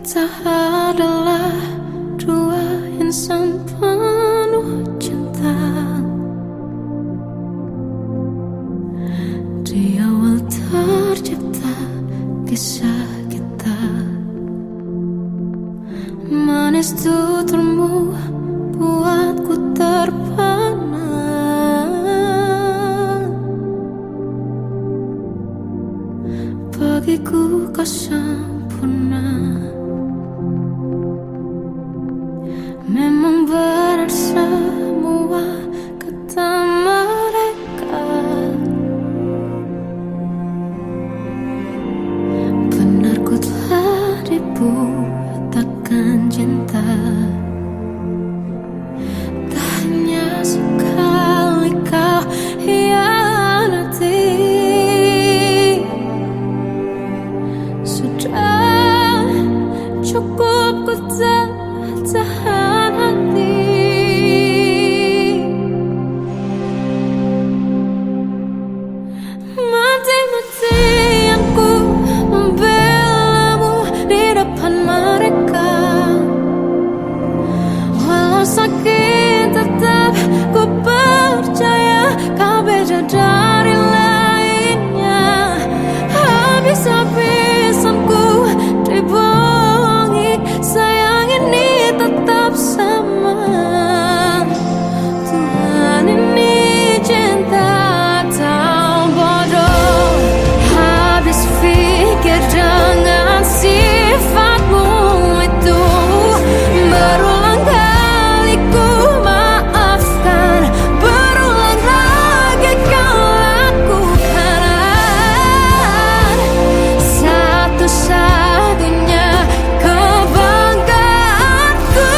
Kita adalah dua insan penuh cinta. Di awal tercipta kisah kita. Manis tuturmu buatku terpana. Bagiku kau sempurna. Memang benar semua kata mereka. Benar ku telah dibutakan cinta. Tak hanya sekali kau hianati. Sudah cukup ku tahan hati. Mati-matian ku membelamu di depan mereka. Walau sakit tetap ku percaya kau beda dari lainnya. Habis-habisan ku dibohongi, sayang ini tetap sama. Tuhan ini cinta atau bodoh. Habis pikir dengan sifatmu itu. Berulang kali ku maafkan, berulang lagi kau lakukan. Satu-satunya kebanggaanku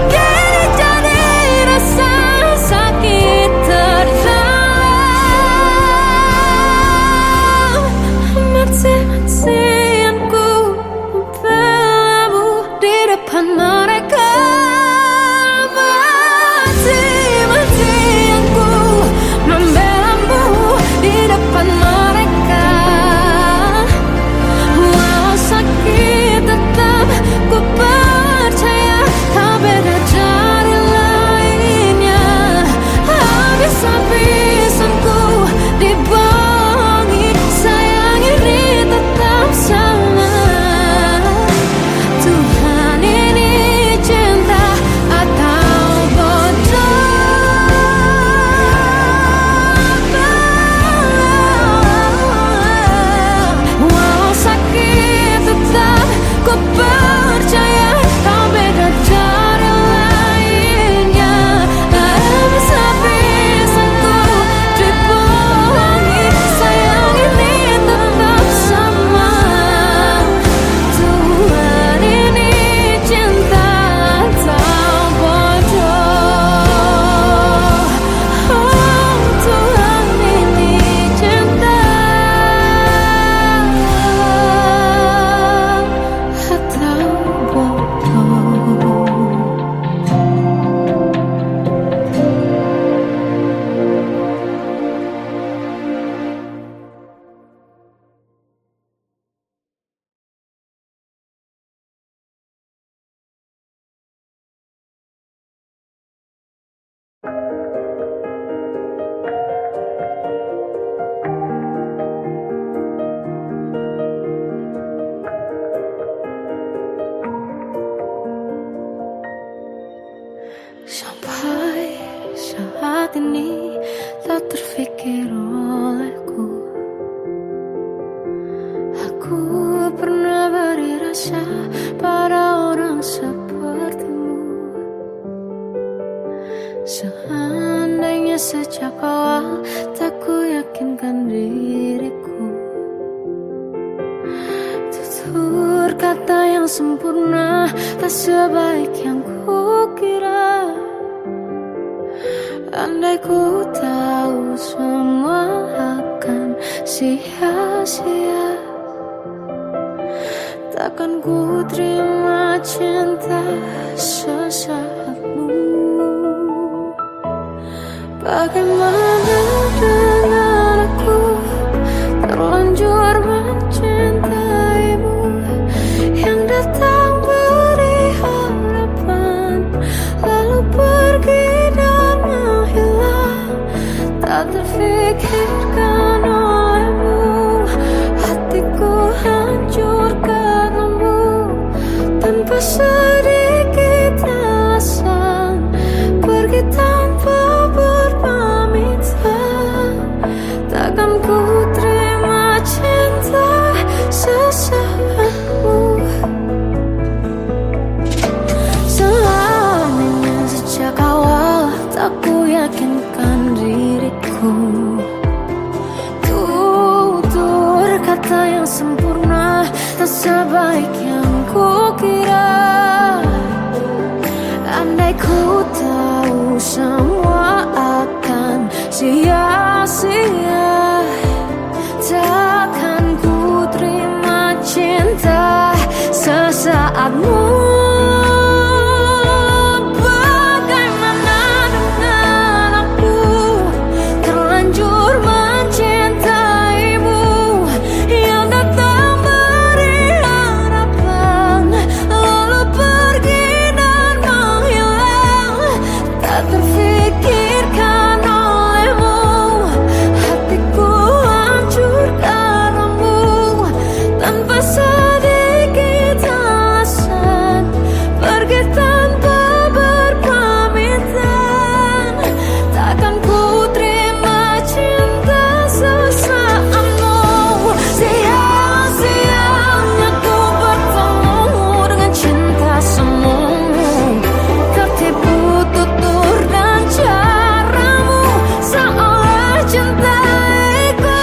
kini jadi rasa sakit terdalam. Mati-matian ku membelamu di depan mereka. Mati-matian ku membelamu di depan mereka. Walau sakit tetap ku percaya kau beda dari lainnya. Habis-habisan ku dibohongi, sayang ini tetap sama. Tuhan ini cinta atau bodoh. Walau sakit tetap ku percaya kau beda dari lainnya. Habis-habisan ku dibohongi, sayang ini tetap sama. Tuhan ini cinta atau bodoh. Oh, Tuhan ini cinta atau bodoh. Sampai saat ini tak terfikir olehku. Aku pernah beri rasa pada orang sepertimu. Seandainya sejak awal tak ku yakinkan diriku. Tutur kata yang sempurna tak sebaik yang kukira. Andai ku tahu semua akan sia-sia, takkan ku terima cinta sesaatmu. Bagaimana dengan aku terlanjur mencintaimu, yang datang ku terima cinta sesaatmu. Selamanya sejak awal tak ku yakinkan diriku. Tutur kata yang sempurna tak sebaik yang ku kira. Andai ku tahu semua akan sia-sia, takkan ku terima cinta sesaatmu. Bagaimana dengan aku terlanjur mencintaimu, yang datang beri harapan lalu pergi dan menghilang, tak terfikirkan olehmu. Hatiku hancur karenamu tanpa sedikit alasan, pergi tanpa berpamitan. Takkan ku terima cinta sesaatmu. Siang-siangnya ku bertemu dengan cinta semu, tertipu tutur dan caramu seolah cintaiku.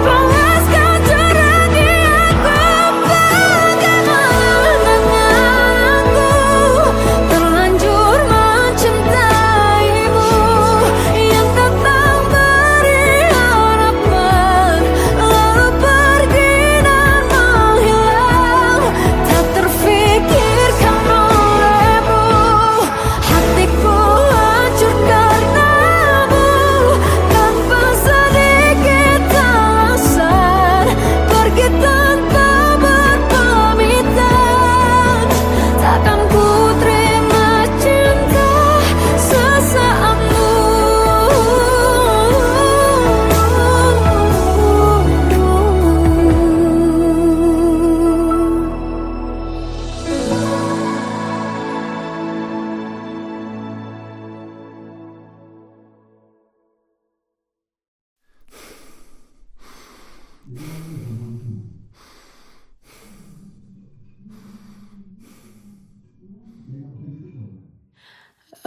Panaskan cerah di aku. Bagaimana dengan aku terlanjur mencintaimu, yang datang beri harapan lalu pergi dan menghilang, tak terfikirkan olehmu. Hatiku hancur karenamu tanpa sedikit alasan, pergi tanpa berpamitan. Takkan ku terima cinta sesaatmu.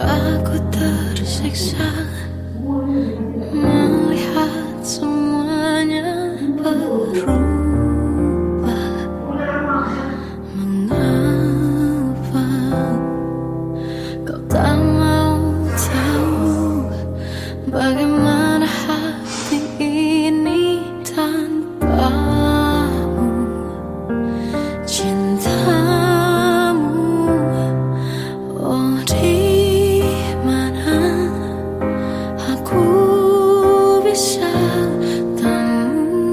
Aku tersiksa melihat semuanya berubah. Mengapa kau tak mau tahu bagaimana hati ini tanpamu? Cintamu, oh di mana aku bisa temu?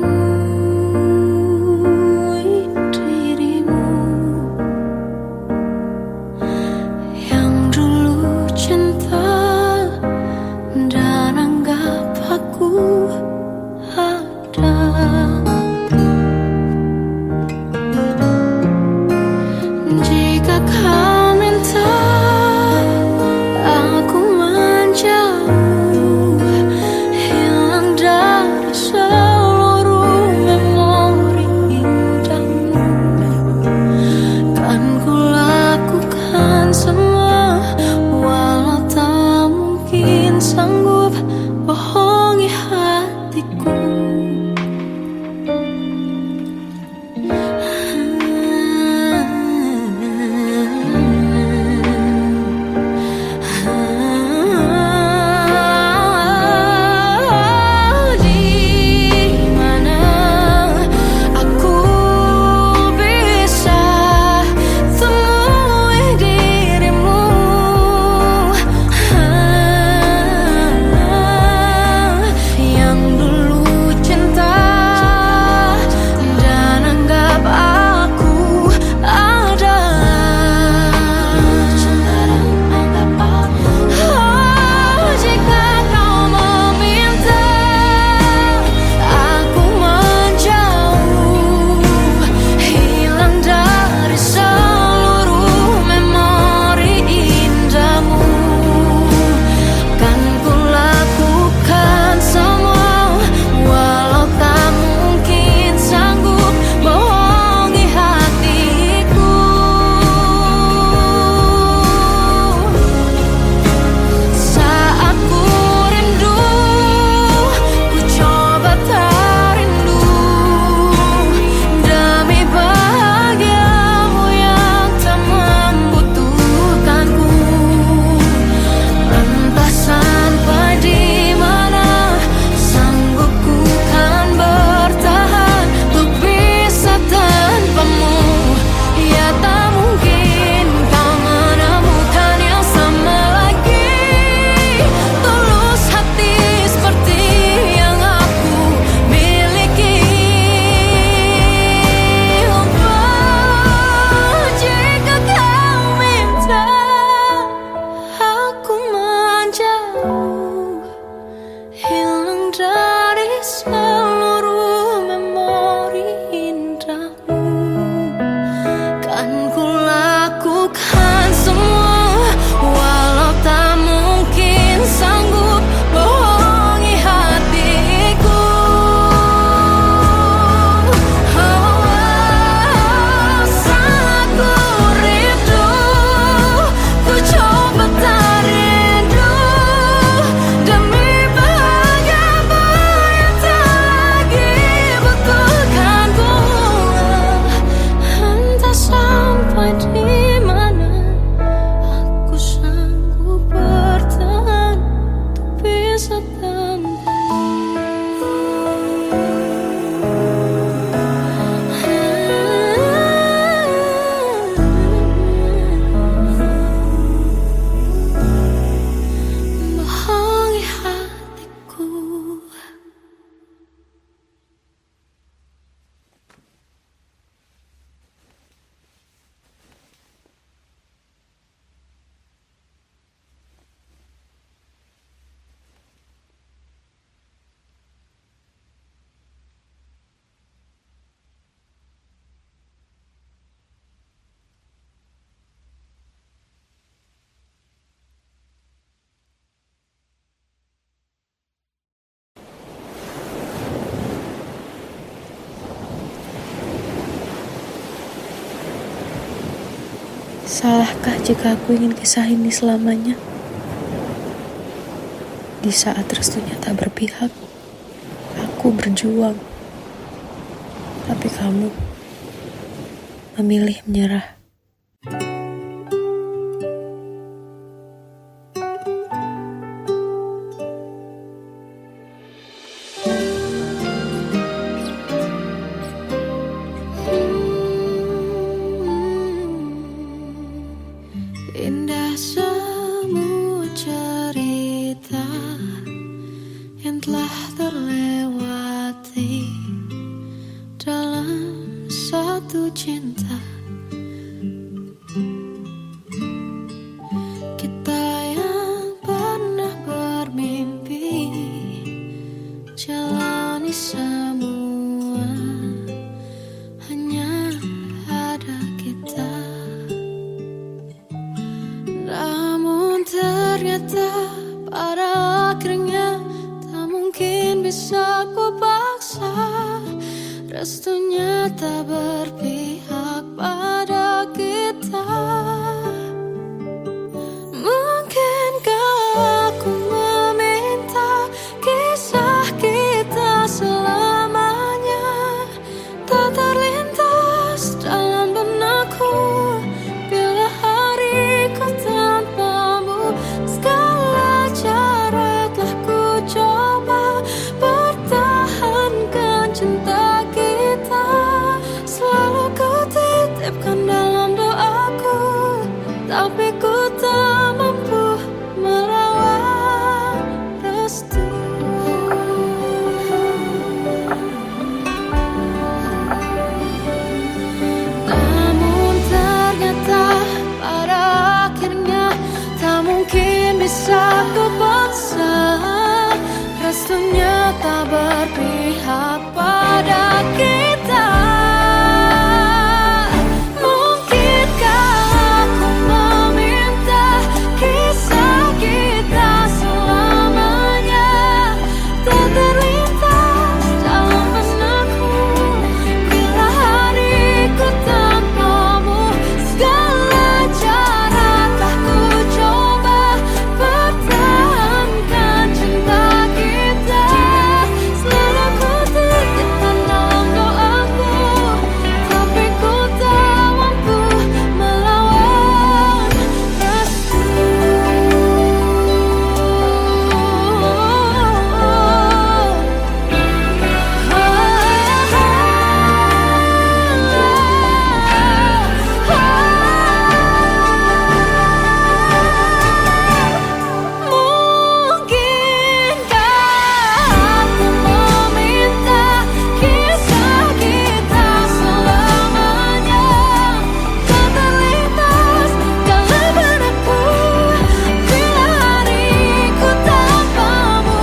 Salahkah jika aku ingin kisah ini selamanya? Di saat restunya tak berpihak, aku berjuang. Tapi kamu memilih menyerah. Indah semua cerita yang telah terlewati dalam satu cinta. Kita yang pernah bermimpi jalani semua, hanya ada kita. Namun ternyata pada akhirnya tak mungkin bisa ku paksa. Restunya tak berpihak pada kita. Mungkinkah aku meminta kisah kita selamanya tak terlintas dalam benakku bila hariku tanpamu. Segala cara telah ku coba pertahankan cinta kita. Selalu ku titipkan dalam doaku, tapi ku tak mampu melawan restu. Namun ternyata pada akhirnya tak mungkin bisa ku paksa. Restunya tak berpihak pada kita. Mungkinkah aku meminta kisah kita selamanya tak terlintas dalam benakku bila hariku tanpamu. Segala cara telah ku coba pertahankan cinta kita. Selalu ku titipkan dalam doaku, tapi ku tak mampu melawan restu. Mungkinkah aku meminta kisah kita selamanya tak terlintas dalam benakku bila hariku tanpamu.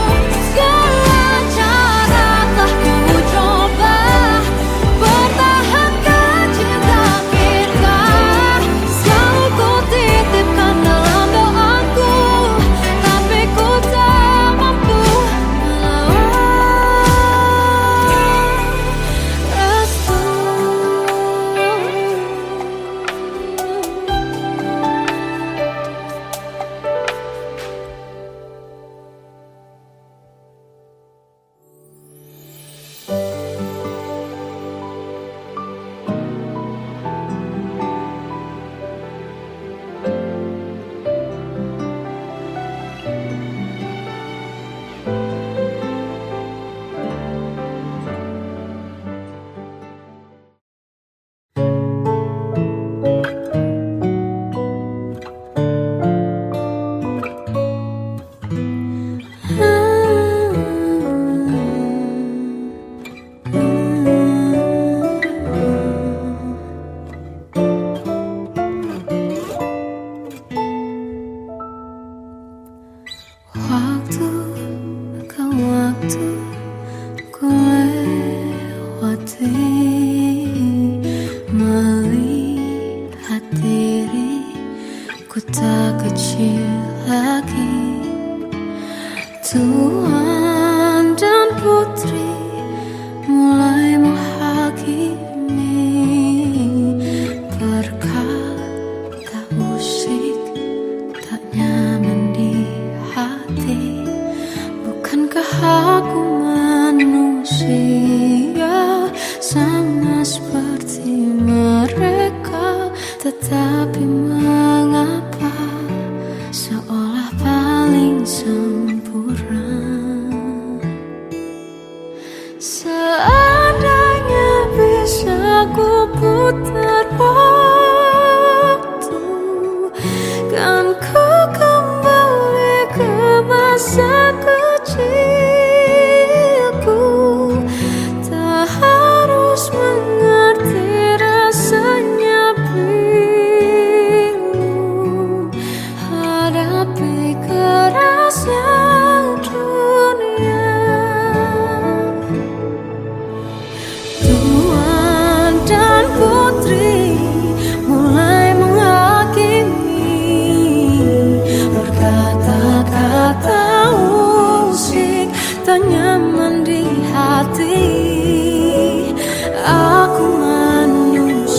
Segala cara telah ku coba pertahankan cinta kita. Selalu ku titipkan dalam doaku, tapi ku tak mampu melawan restu. Waktu ke waktu ku lewati, melihat diriku tak kecil lagi. Tuan dan putri mulai menghakimi berkata Seandainya bisa ku putar waktu, kan ku kembali ke masa kecilku. Tak harus mengerti rasanya pilu, hadapi kerasnya dunia. Tuan dan putri mulai menghakimi, berkata-kata usik tak nyaman di hati. Aku manusia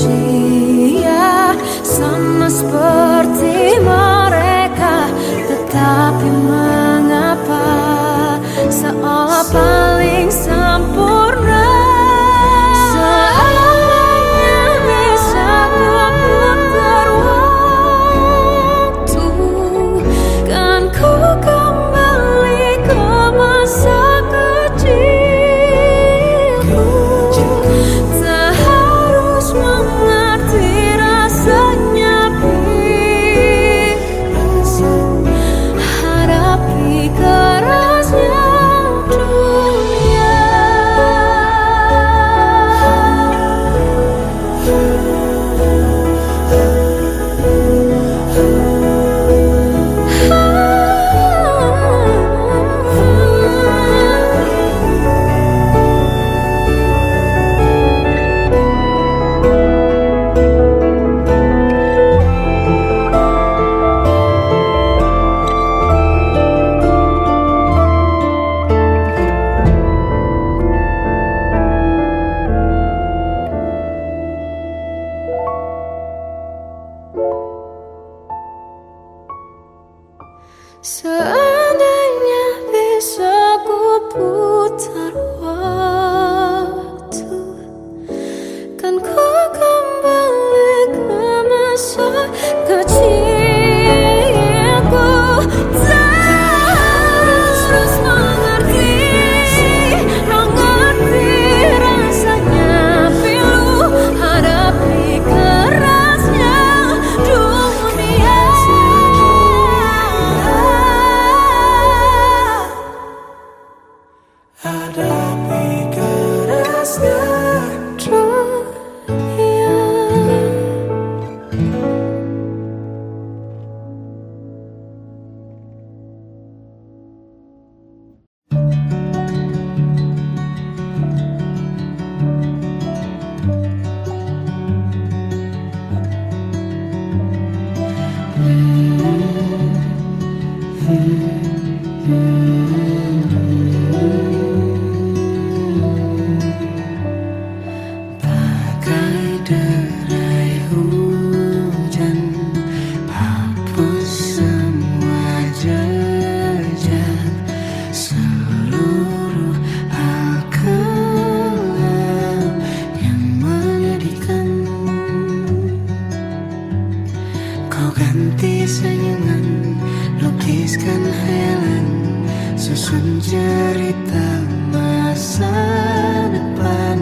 sama seperti mereka, tetapi mengapa seolah paling sempurna. Seandainya bisa ku putar waktu, kan ku kembali ke masa kecilku. Tak harus mengerti rasanya pilu, hadapi kerasnya dunia. Seandainya bisa ku putar waktu, kan ku kembali ke masa kecilku. Tak harus mengerti rasanya pilu, hadapi kerasnya dunia. Hadapi kerasnya dunia. Bagai derai hujan, hapus semua jejak, seluruh hal kelam yang menyedihkan. Kau ganti senyuman, lukiskan hayalan, susun cerita masa depan.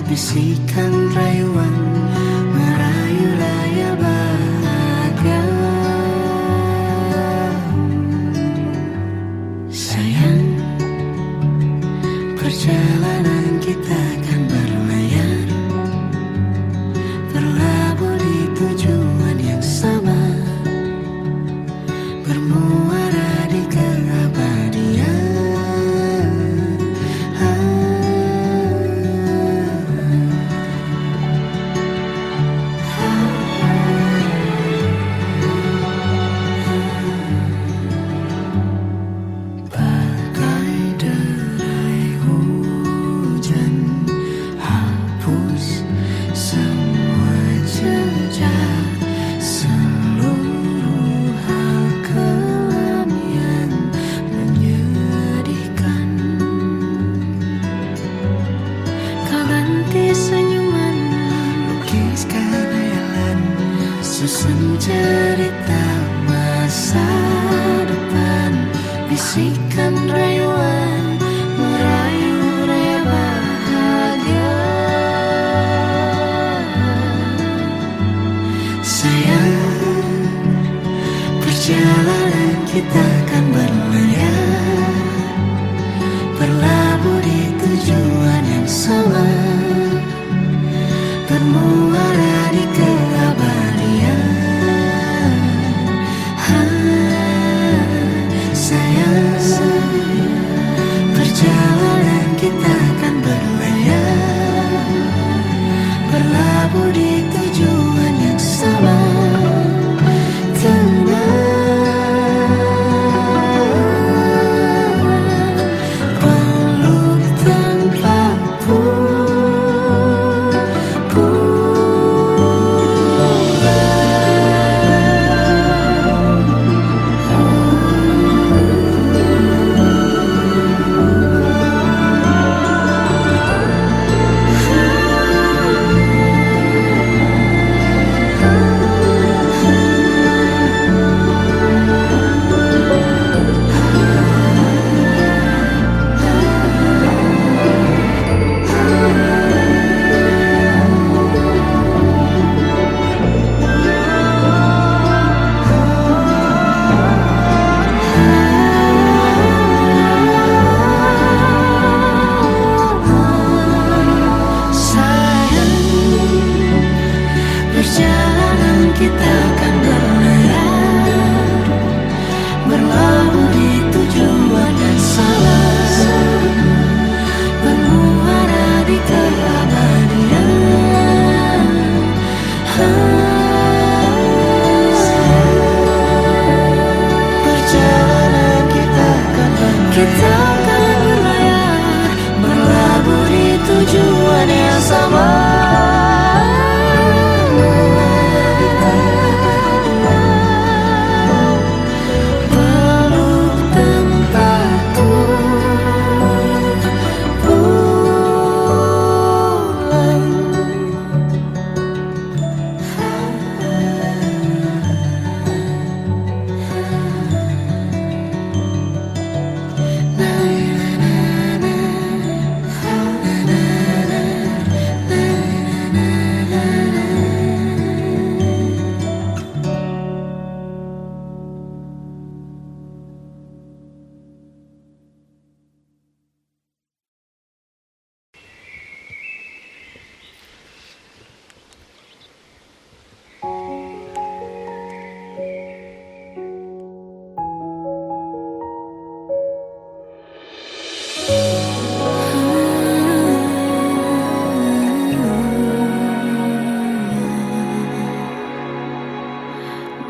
Bisikan rayuan, merayu layar bahagia. Sayang, perjalanan kita akan berlayar, berlabuh di tujuan yang sama, bermuara di keabadian. Susun cerita masa depan, bisikan rayuan, merayu raya bermuara di keabadian. Sayang, perjalanan kita akan berlayar, berlabuh di tujuan yang sama. Perjalanan kita akan berlayar, berlabuh di tujuan yang sama, bermuara di keabadian. Perjalanan kita akan berlayar, berlabuh di tujuan yang sama.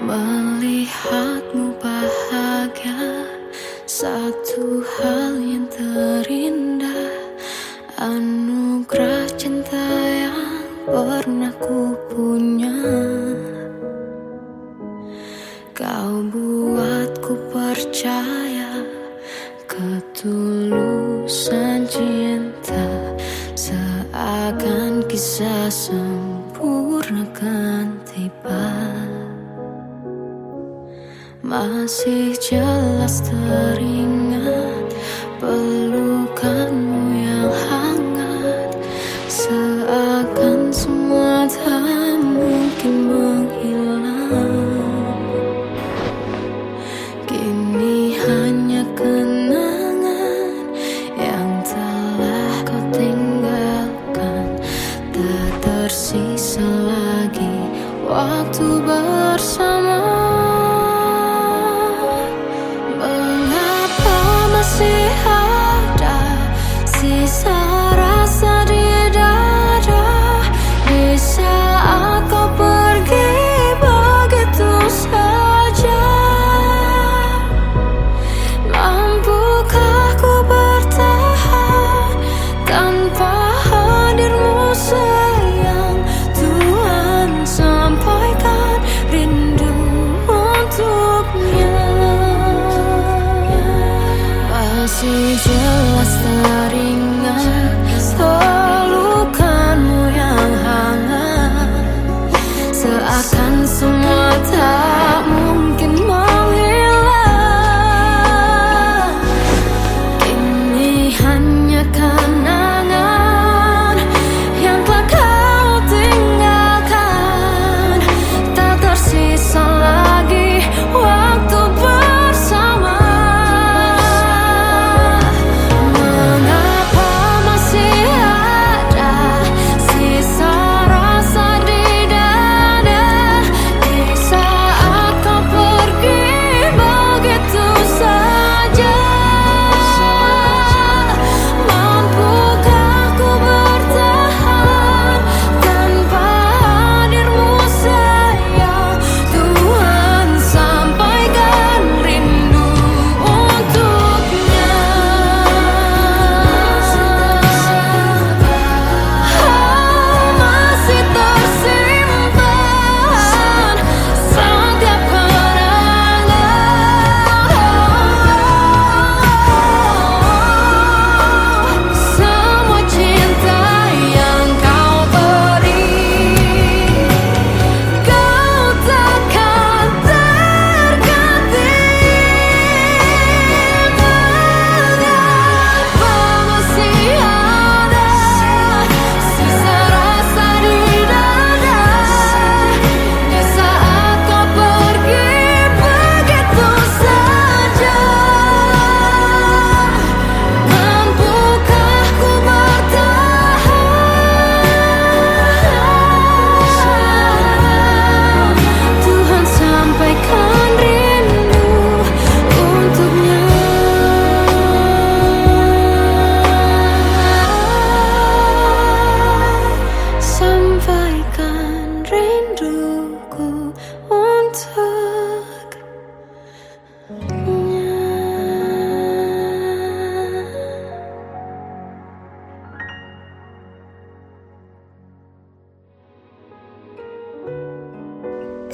Melihatmu bahagia, satu hal yang terindah, anugerah cinta yang pernah ku punya. Kau buatku percaya ketulusan cinta, seakan kisah sempurna kan tiba. Masih jelas teringat pelukanmu yang hangat, seakan semua tak mungkin menghilang. Kini hanya kenangan yang telah kau tinggalkan, tak tersisa lagi waktu bersama. Masih ada sisa rasa di dada di saat kau pergi begitu saja. Mampukah ku bertahan tanpa hadirmu sayang? Tuhan sampaikan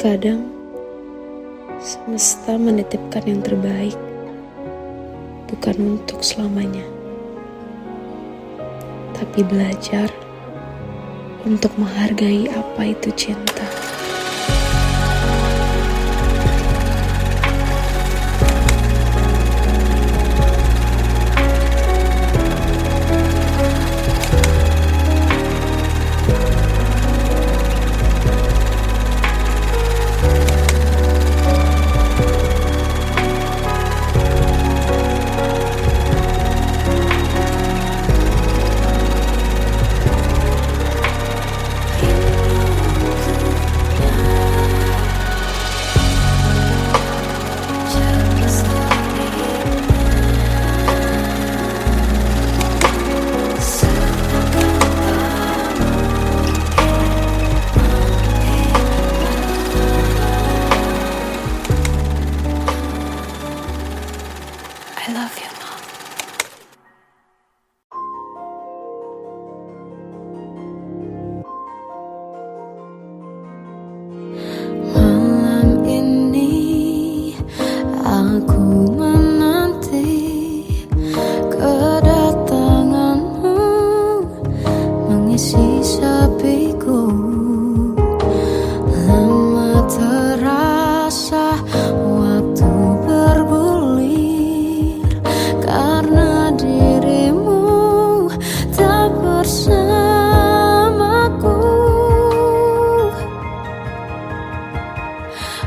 Terkadang semesta menitipkan yang terbaik, bukan untuk selamanya, tapi belajar untuk menghargai apa itu cinta. I love you, Mom. Malam ini aku menanti kedatanganmu mengisi sepiku. Lama terasa waktu bergulir karena dirimu tak bersamaku.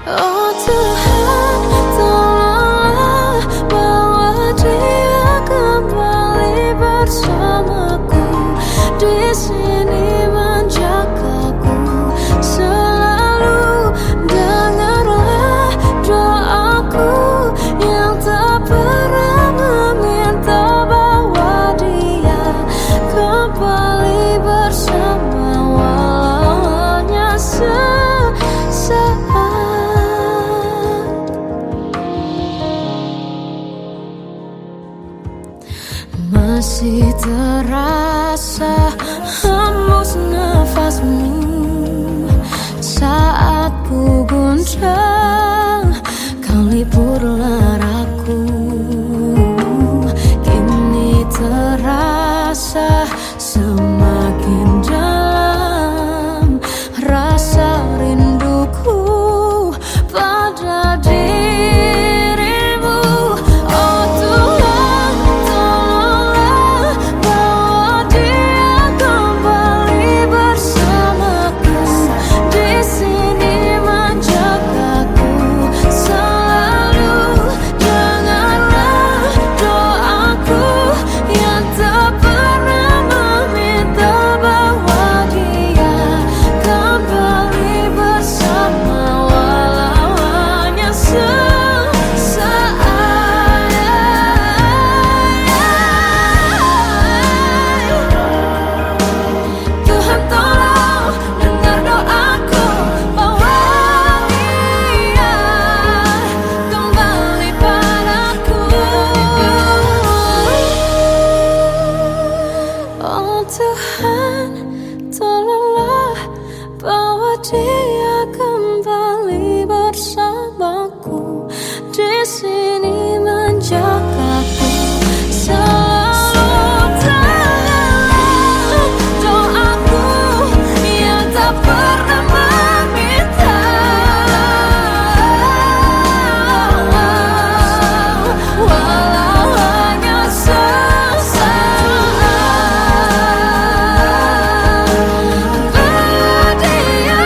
Oh Tuhan, tolonglah bawa dia kembali bersamaku. Di sini menjagaku selalu. Dengarlah doaku yang tak pernah meminta, bawa dia kembali bersama walau hanya sesaat. Masih terasa hembus nafasmu saat ku guncang, kau lipurlah raku. Kini terasa semakin dalam rasa rinduku pada dirimu. Oh Tuhan, tolonglah bawa dia kembali bersamaku. Di sini menjagaku selalu. Dengarlah doaku yang tak pernah meminta, bawa dia kembali bersama walau hanya sesaat. Tuhan tolong dengar doaku, bawa dia kembali padaku. Oh Tuhan, tolonglah bawa dia kembali bersamaku. Di sini menjagaku selalu. Dengarlah doaku yang tak pernah meminta, walau hanya sesaat. Bawa dia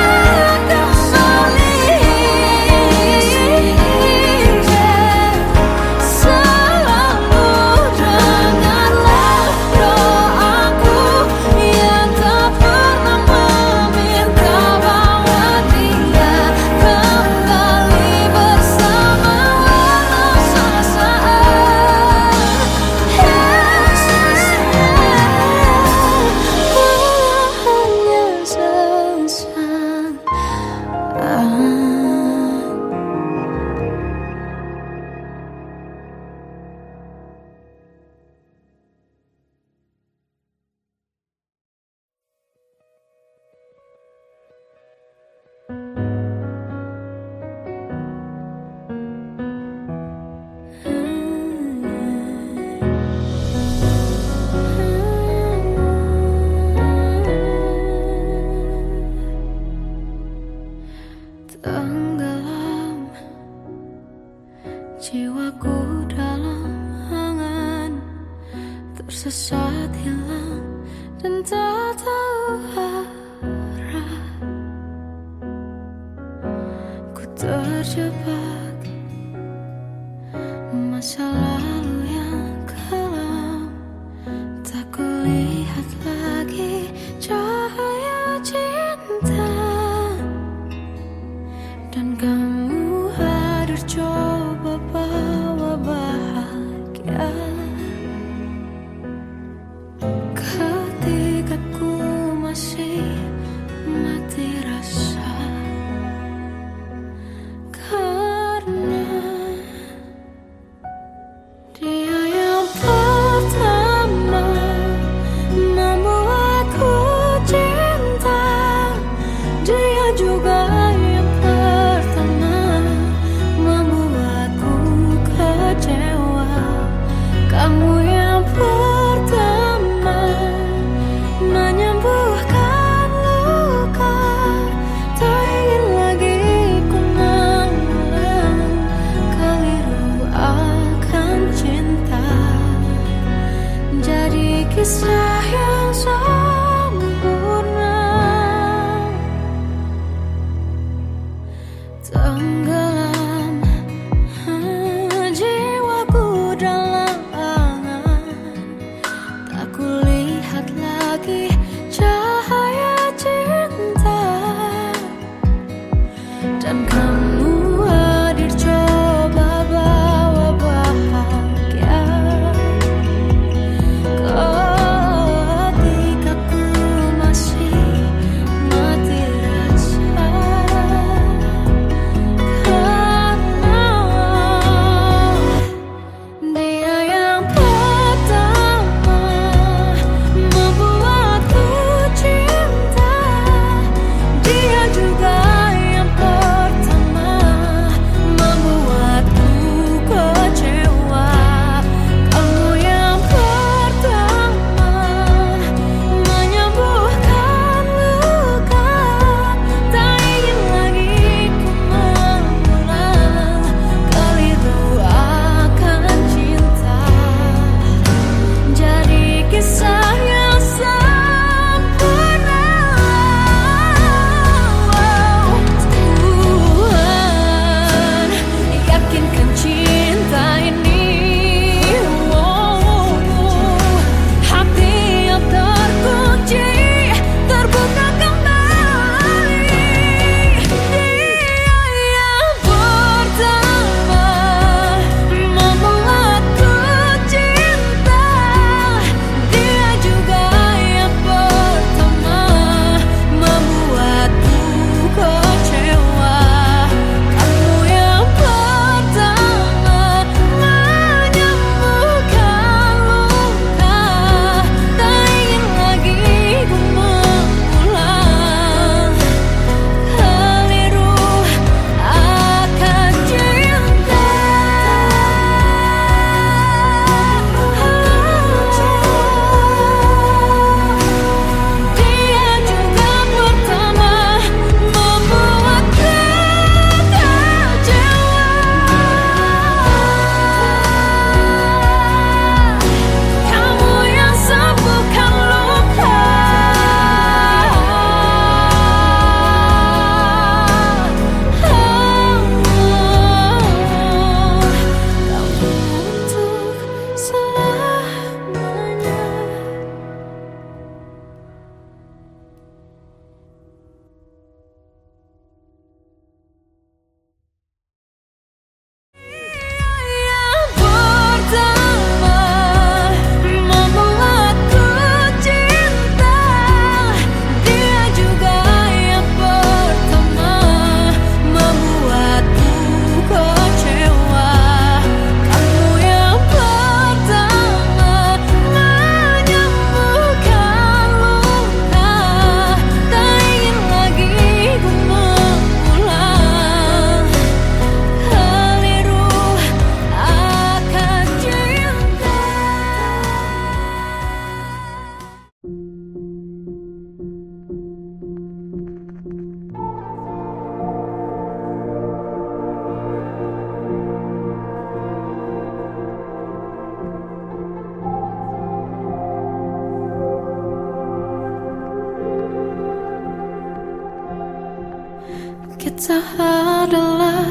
Kita adalah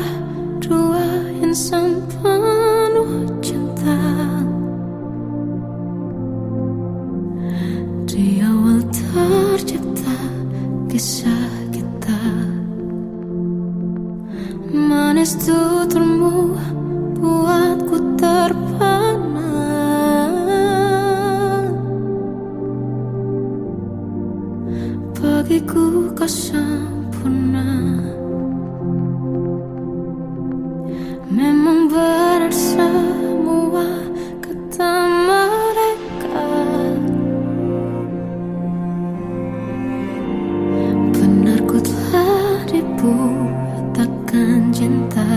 dua insan penuh cinta. Di awal tercipta kisah kita, manis tuturmu buatku terpana. Bagiku kau sempurna. Memang benar semua kata mereka, benar ku telah dibutakan cinta.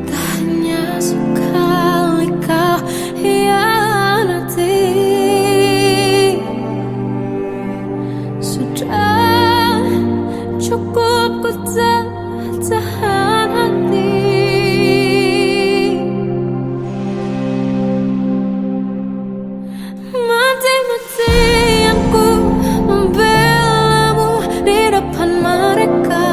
Tak hanya sekali kau hianati, sudah cukup ku tahan hati. Mati-matian ku membelamu di depan mereka.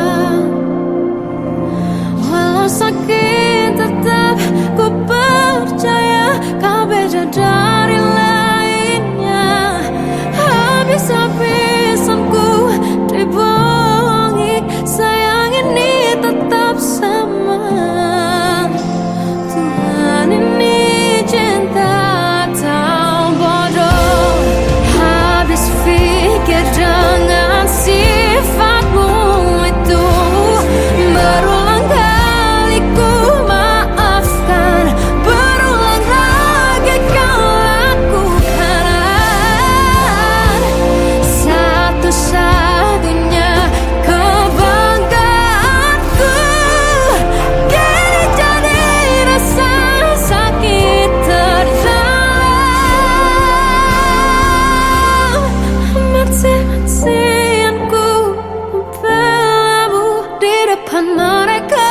Walau sakit tetap ku percaya kau beda dari lainnya. Habis-habisan ku dibohongi, sayang ini tetap sama. Tuhan ini cinta atau bodoh. Habis pikir dengan sifatmu itu, berulang kali ku maafkan, berulang lagi kau lakukan. Satu-satunya kebanggaanku kini jadi rasa sakit terdalam. Mati-matian ku membelamu di depan mereka.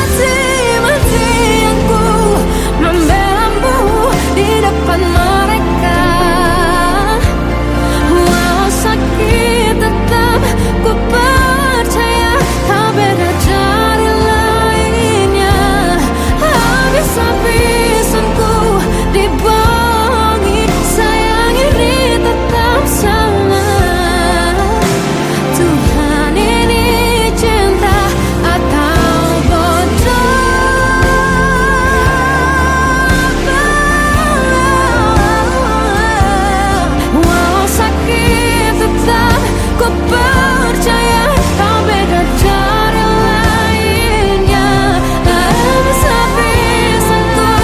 Mati-matian ku membelamu di depan mereka. Walau sakit tetap ku percaya kau beda dari lainnya. Habis-habisan ku dibohongi, sayang ini tetap sama. Tuhan ini cinta atau bodoh. Walau sakit tetap ku percaya kau beda dari lainnya. Habis-habisan ku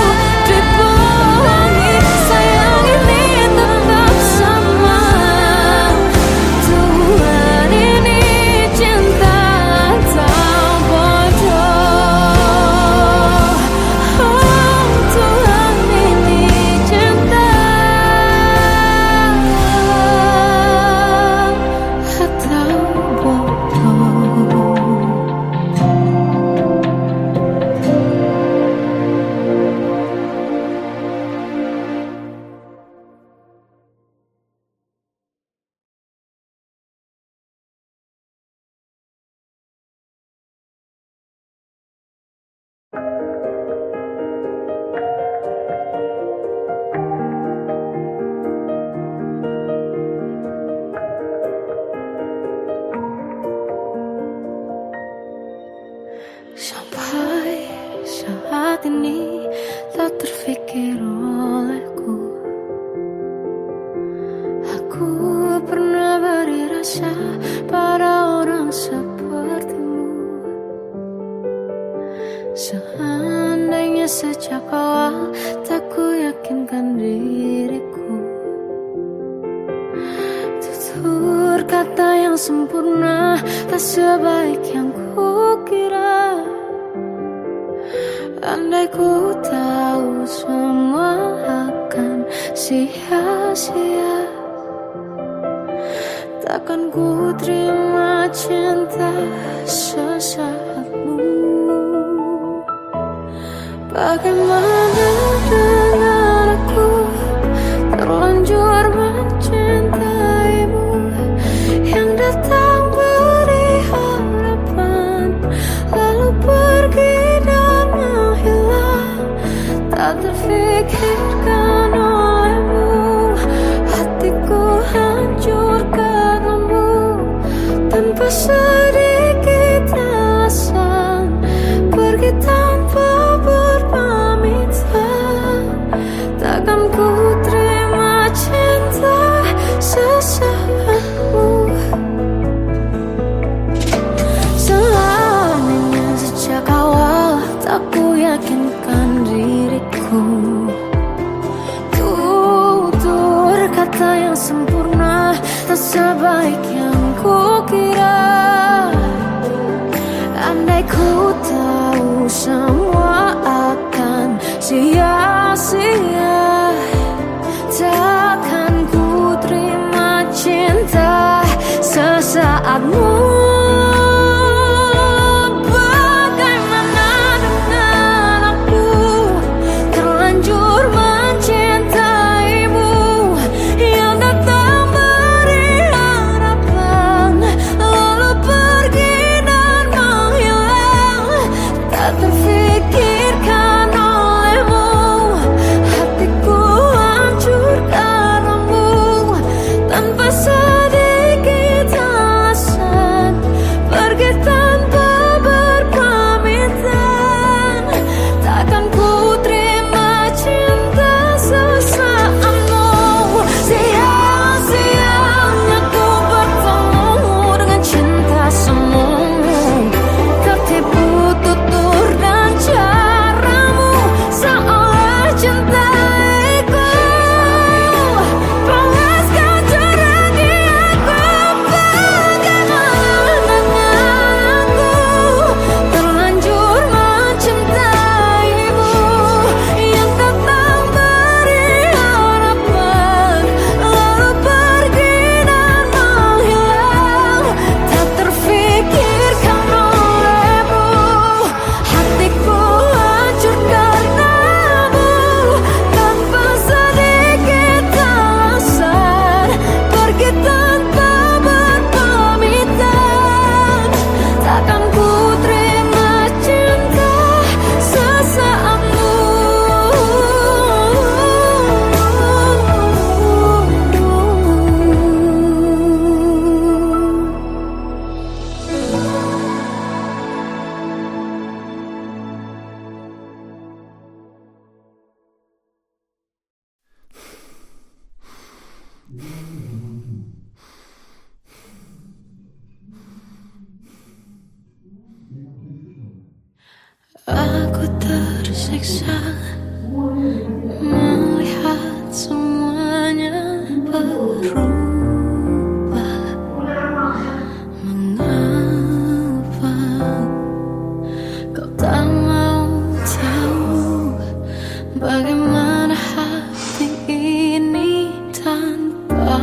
dibohongi, sayang ini tetap sama. Tuhan ini cinta atau bodoh. Oh, Tuhan ini cinta atau bodoh. Sampai saat ini tak terfikir olehku, aku pernah beri rasa pada orang sepertimu. Seandainya sejak awal tak ku yakinkan diriku, tutur kata yang sempurna tak sebaik yang ku kira. Andai ku tahu semua akan sia-sia, takkan ku terima cinta sesaatmu. Bagaimana dengan aku terlanjur mencintaimu, yang tak sebaik yang kukira. Andai ku tahu semua akan sia-sia, takkan ku terima cinta sesaatmu. Aku tersiksa melihat semuanya berubah. Mengapa kau tak mau tahu bagaimana hati ini tanpamu?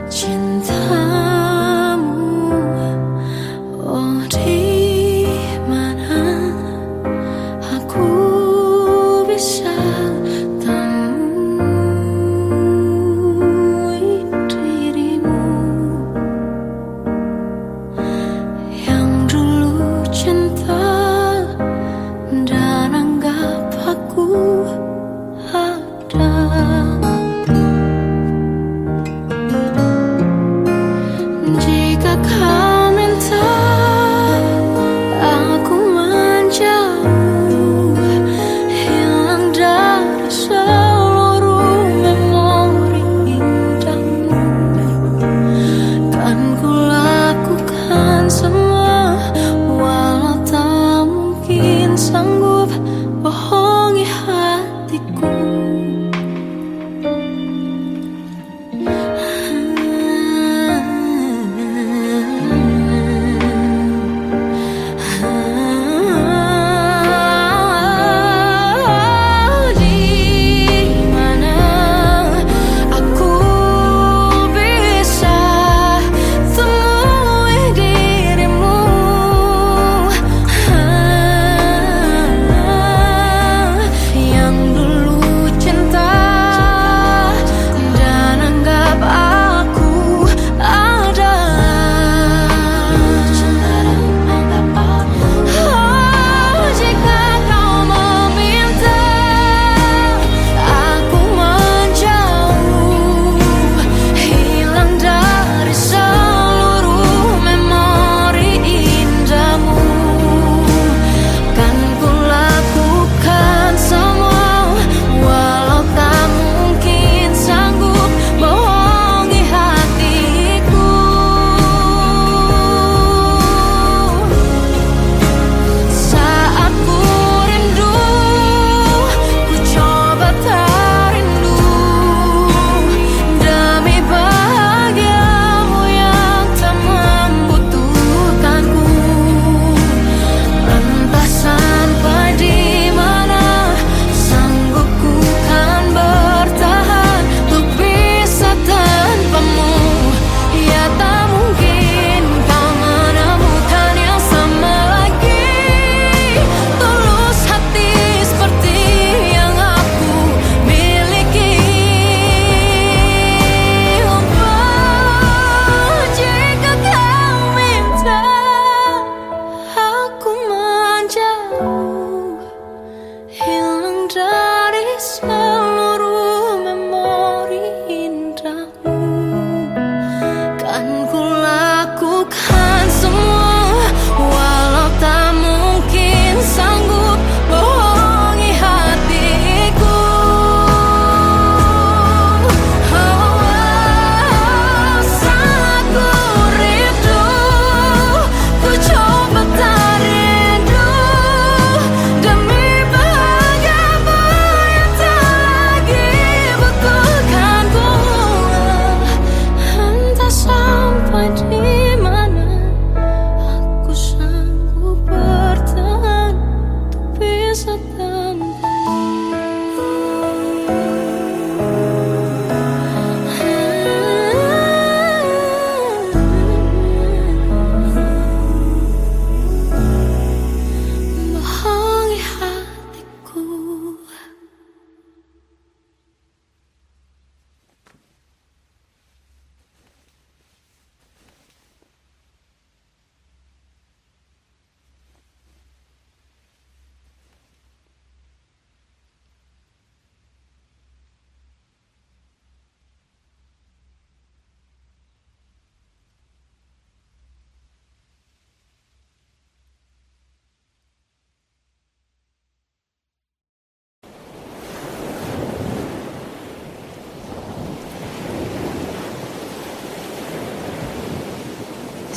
Cintamu, oh di mana aku bisa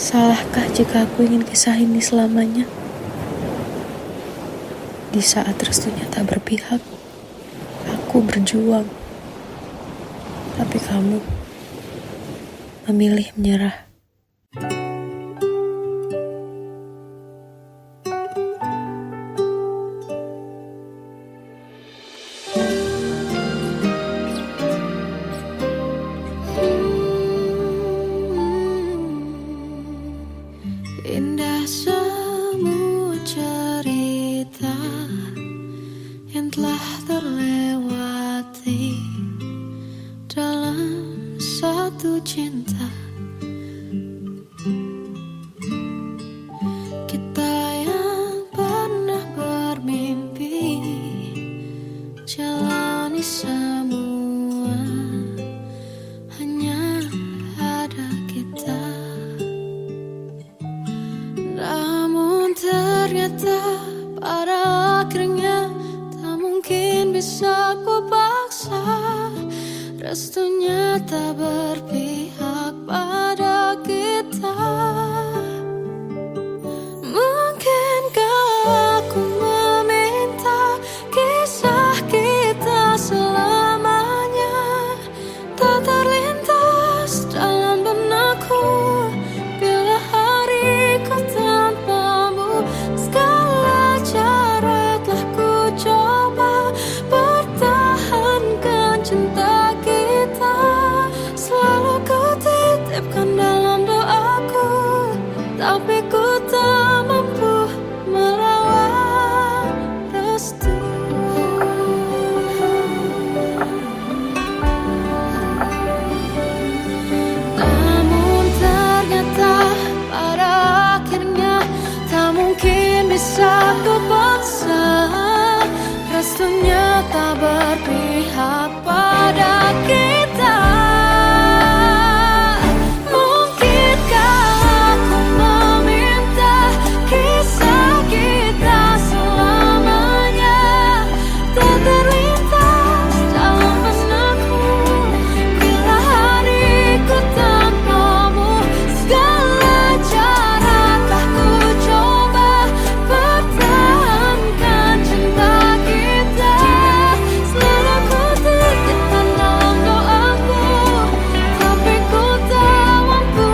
Salahkah jika aku ingin kisah ini selamanya? Di saat restunya tak berpihak, aku berjuang. Tapi kamu memilih menyerah. Indah semua cerita yang telah terlewati dalam satu cinta. Kita yang pernah bermimpi jalani semua, hanya ada kita. Namun ternyata pada akhirnya tak mungkin bisa ku paksa. Restunya tak berpihak pada kita. Mungkinkah aku meminta kisah kita selamanya tak terlintas dalam benakku bila hariku tanpamu. Segala cara telah ku coba pertahankan cinta kita. Selalu ku titipkan dalam doaku, tapi ku tak mampu melawan restu. Namun ternyata pada akhirnya tak mungkin bisa ku paksa. Restunya tak berpihak pada kita. Mungkinkah aku meminta kisah kita selamanya tak terlintas dalam benakku bila hariku tanpamu. Segala cara telah ku coba pertahankan cinta kita. Selalu ku titipkan dalam doaku, tapi ku tak mampu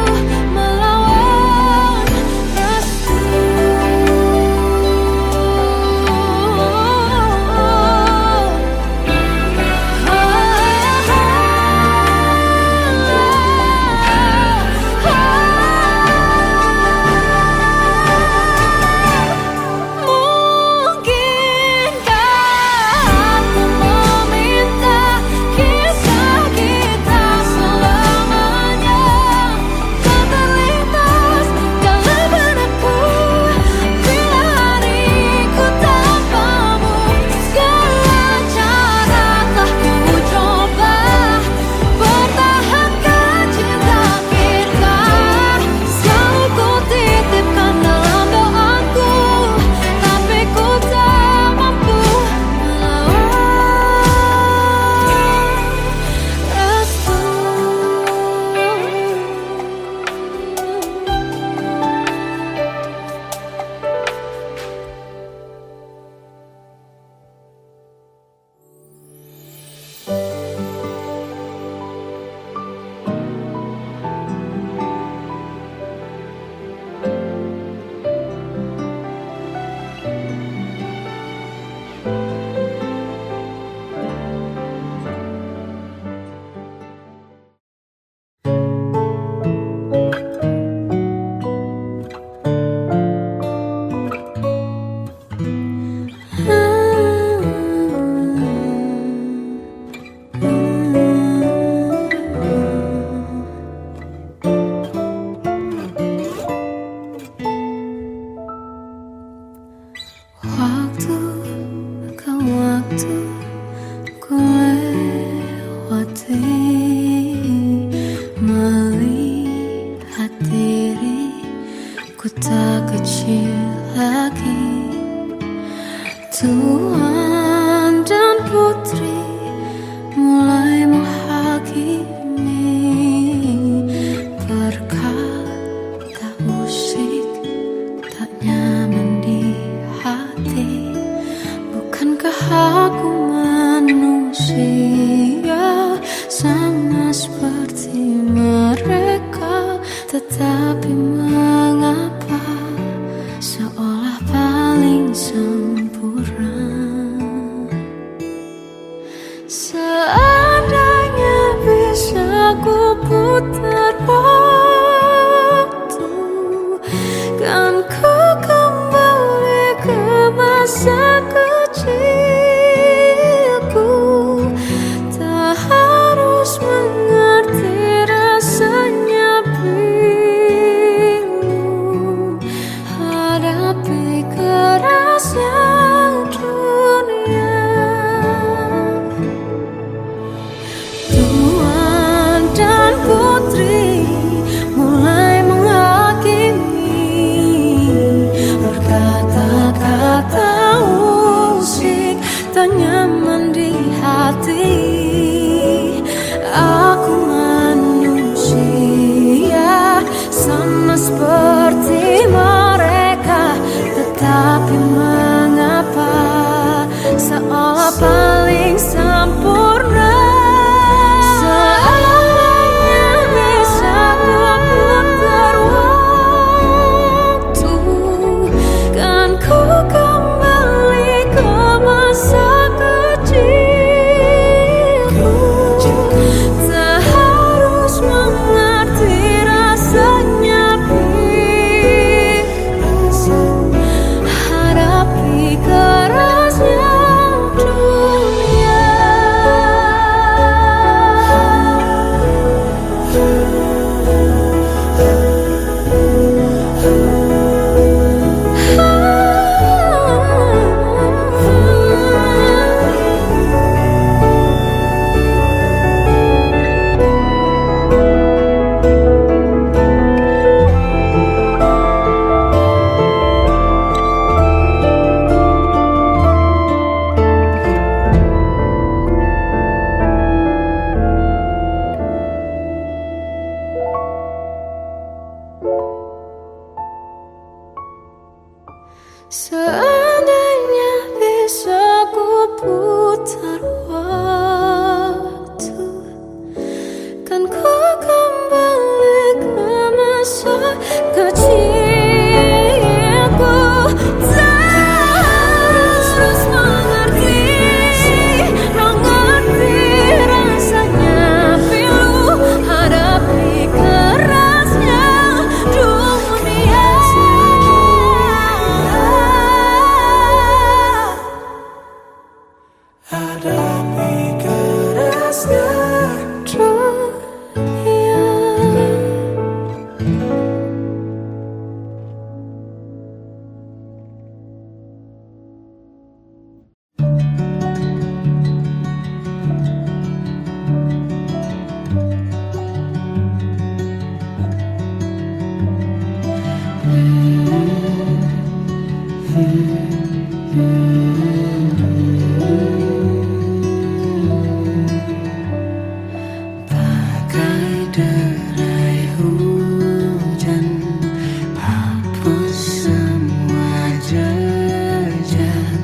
melawan restu. Mungkinkah aku meminta kisah kita selamanya tak terlintas dalam benakku bila hariku tanpamu. Segala cara telah ku coba pertahankan cinta kita. Selalu ku titipkan dalam doaku, tapi ku tak mampu melawan restu. Waktu ke waktu ku lewati, melihat diriku tak kecil lagi. Tuan dan putri mulai menghakimi berkata Seandainya bisa ku putar waktu, kan ku kembali ke masa kecilku. Tak harus mengerti rasanya pilu, hadapi kerasnya dunia. Tuan dan putri mulai menghakimi, berkata-kata musik tak nyaman di hati. Aku manusia sama seperti mereka, tetapi mengapa seolah paling sempurna. Seandainya bisa ku putar waktu, kan ku kembali ke masa kecilku. Tak harus mengerti rasanya pilu, hadapi kerasnya dunia. Seandainya bisa ku putar waktu, kan ku kembali ke masa kecilku. Tak harus mengerti rasanya pilu, hadapi kerasnya dunia. Hadapi kerasnya dunia. Bagai derai hujan, hapus semua jejak,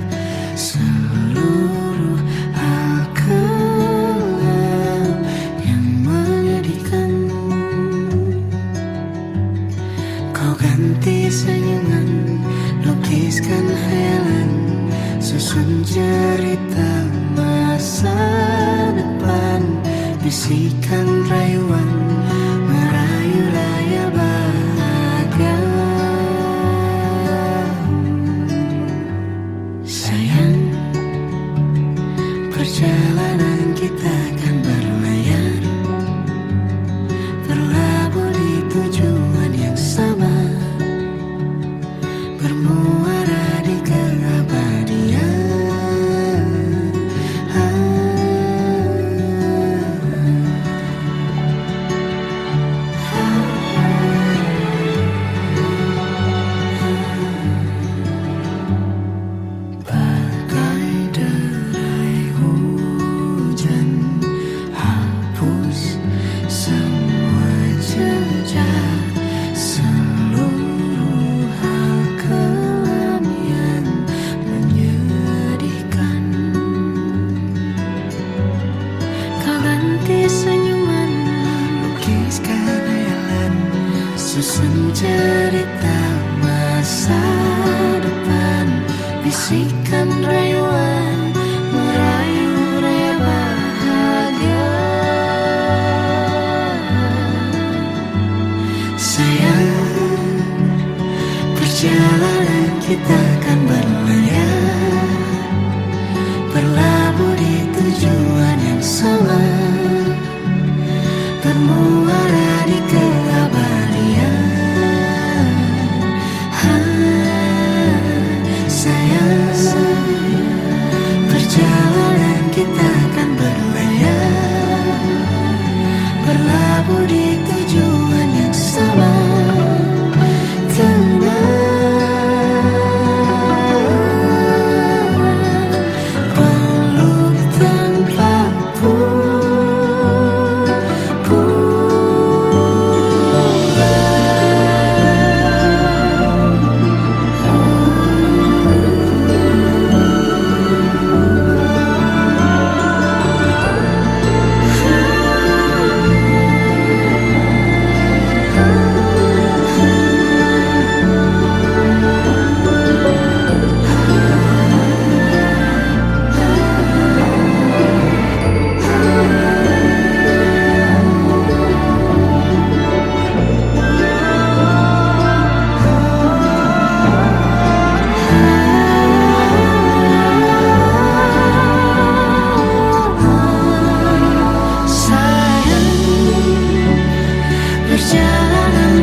seluruh hal kelam yang menyedihkan. Kau ganti senyuman, lukiskan hayalan, susun cerita masa depan. Bisikan rayuan, merayu layar bahagia. Sayang, perjalanan kita akan berlayar, berlabuh di tujuan yang sama, bermuara di keabadian. Susun cerita masa depan, bisikan rayuan, merayu raya bahagia.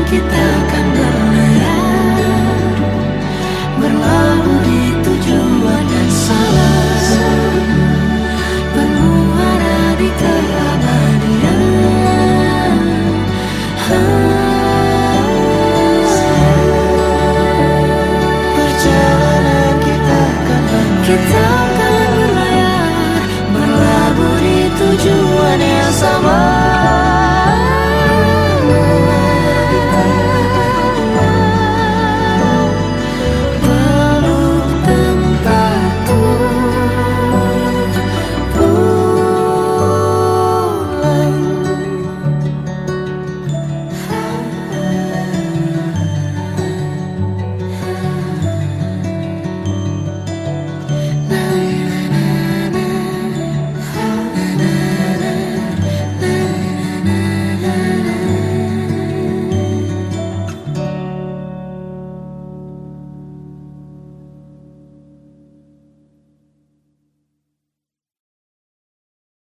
kita